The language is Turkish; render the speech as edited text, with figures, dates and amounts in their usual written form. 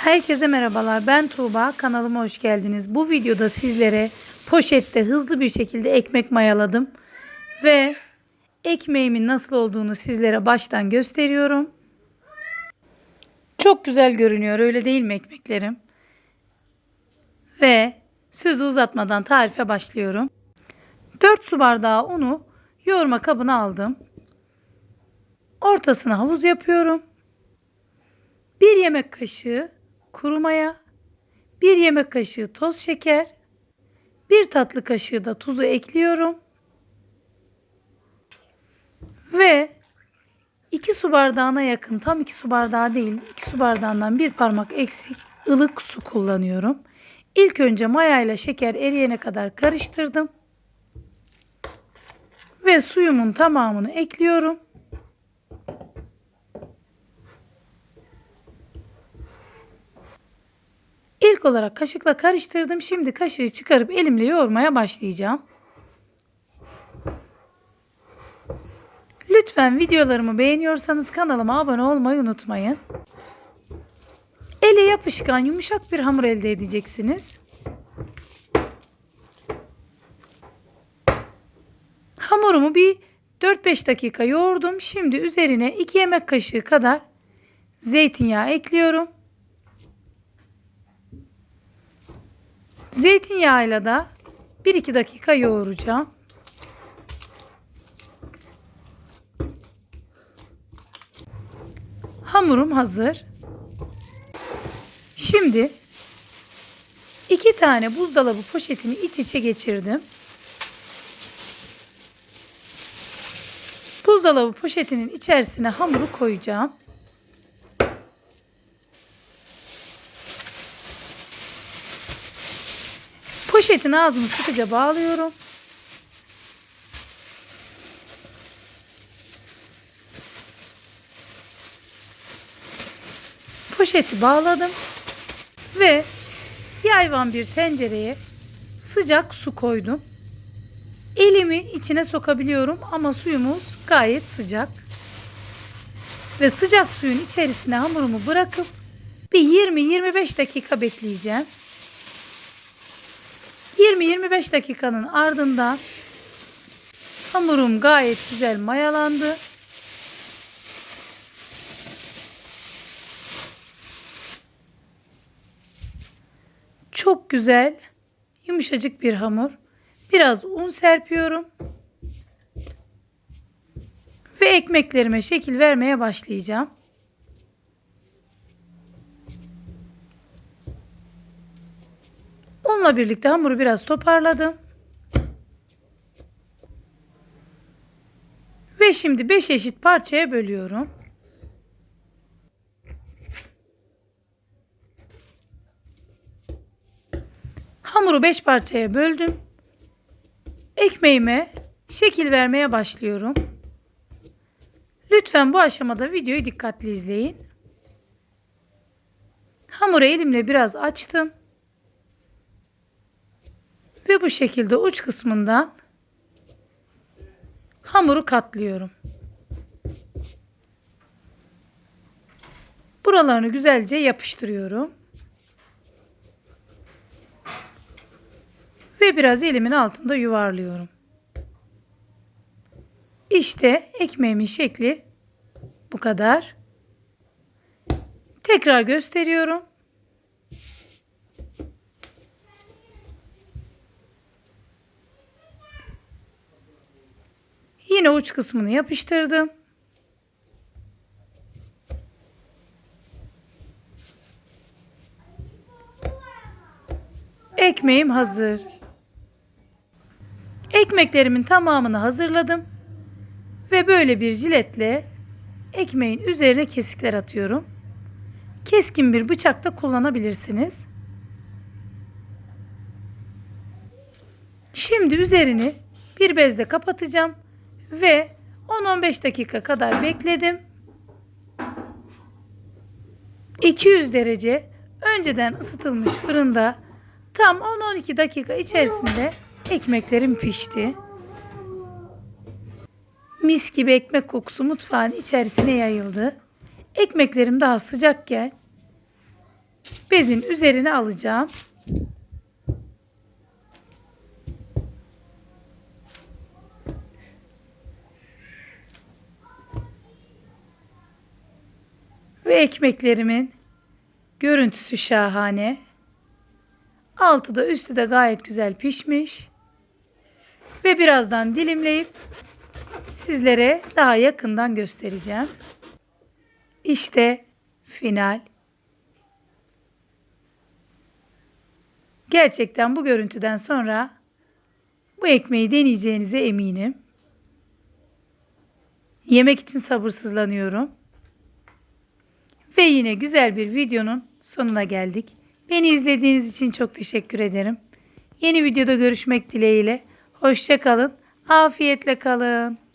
Herkese merhabalar. Ben Tuğba. Kanalıma hoş geldiniz. Bu videoda sizlere poşette hızlı bir şekilde ekmek mayaladım. Ve ekmeğimin nasıl olduğunu sizlere baştan gösteriyorum. Çok güzel görünüyor, öyle değil mi ekmeklerim? Ve sözü uzatmadan tarife başlıyorum. 4 su bardağı unu yoğurma kabına aldım. Ortasına havuz yapıyorum. 1 yemek kaşığı kuru maya, 1 yemek kaşığı toz şeker, 1 tatlı kaşığı da tuzu ekliyorum. Ve 2 su bardağına yakın, tam 2 su bardağı değil, 2 su bardağından bir parmak eksik ılık su kullanıyorum. İlk önce maya ile şeker eriyene kadar karıştırdım. Ve suyumun tamamını ekliyorum. İlk olarak kaşıkla karıştırdım. Şimdi kaşığı çıkarıp elimle yoğurmaya başlayacağım. Lütfen videolarımı beğeniyorsanız kanalıma abone olmayı unutmayın. Ele yapışkan yumuşak bir hamur elde edeceksiniz. Hamurumu bir 4-5 dakika yoğurdum. Şimdi üzerine 2 yemek kaşığı kadar zeytinyağı ekliyorum. Zeytinyağıyla da 1-2 dakika yoğuracağım. Hamurum hazır. Şimdi 2 tane buzdolabı poşetini iç içe geçirdim. Buzdolabı poşetinin içerisine hamuru koyacağım. Poşetin ağzını sıkıca bağlıyorum. Poşeti bağladım ve yayvan bir tencereye sıcak su koydum. Elimi içine sokabiliyorum ama suyumuz gayet sıcak. Ve sıcak suyun içerisine hamurumu bırakıp bir 20-25 dakika bekleyeceğim. 20-25 dakikanın ardından hamurum gayet güzel mayalandı. Çok güzel, yumuşacık bir hamur. Biraz un serpiyorum. Ve ekmeklerime şekil vermeye başlayacağım. Unla birlikte hamuru biraz toparladım. Ve şimdi 5 eşit parçaya bölüyorum. Hamuru 5 parçaya böldüm. Ekmeğime şekil vermeye başlıyorum. Lütfen bu aşamada videoyu dikkatli izleyin. Hamuru elimle biraz açtım. Ve bu şekilde uç kısmından hamuru katlıyorum. Buralarını güzelce yapıştırıyorum. Ve biraz elimin altında yuvarlıyorum. İşte ekmeğimin şekli bu kadar. Tekrar gösteriyorum. Yine uç kısmını yapıştırdım. Ekmeğim hazır. Ekmeklerimin tamamını hazırladım. Ve böyle bir jiletle ekmeğin üzerine kesikler atıyorum. Keskin bir bıçak da kullanabilirsiniz. Şimdi üzerini bir bezle kapatacağım. Ve 10-15 dakika kadar bekledim. 200 derece önceden ısıtılmış fırında tam 10-12 dakika içerisinde ekmeklerim pişti. Mis gibi ekmek kokusu mutfağın içerisine yayıldı. Ekmeklerim daha sıcakken bezin üzerine alacağım. Ve ekmeklerimin görüntüsü şahane. Altı da üstü de gayet güzel pişmiş. Ve birazdan dilimleyip sizlere daha yakından göstereceğim. İşte final. Gerçekten bu görüntüden sonra bu ekmeği deneyeceğinize eminim. Yemek için sabırsızlanıyorum. Ve yine güzel bir videonun sonuna geldik. Beni izlediğiniz için çok teşekkür ederim. Yeni videoda görüşmek dileğiyle. Hoşça kalın. Afiyetle kalın.